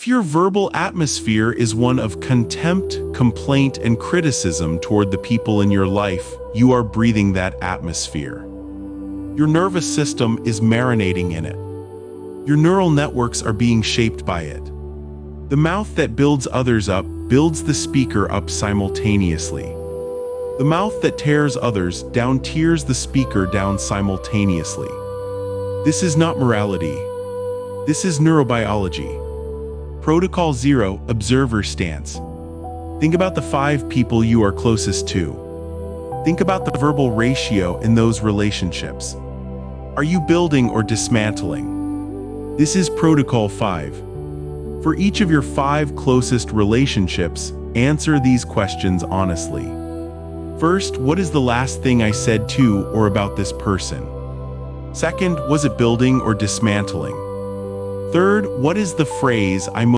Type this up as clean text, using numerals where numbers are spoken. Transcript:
If your verbal atmosphere is one of contempt, complaint, and criticism toward the people in your life, you are breathing that atmosphere. Your nervous system is marinating in it. Your neural networks are being shaped by it. The mouth that builds others up builds the speaker up simultaneously. The mouth that tears others down tears the speaker down simultaneously. This is not morality. This is neurobiology. Protocol 0, Observer Stance. Think about the 5 people you are closest to. Think about the verbal ratio in those relationships. Are you building or dismantling? This is Protocol 5. For each of your 5 closest relationships, answer these questions honestly. First, what is the last thing I said to or about this person? Second, was it building or dismantling? Third, what is the phrase I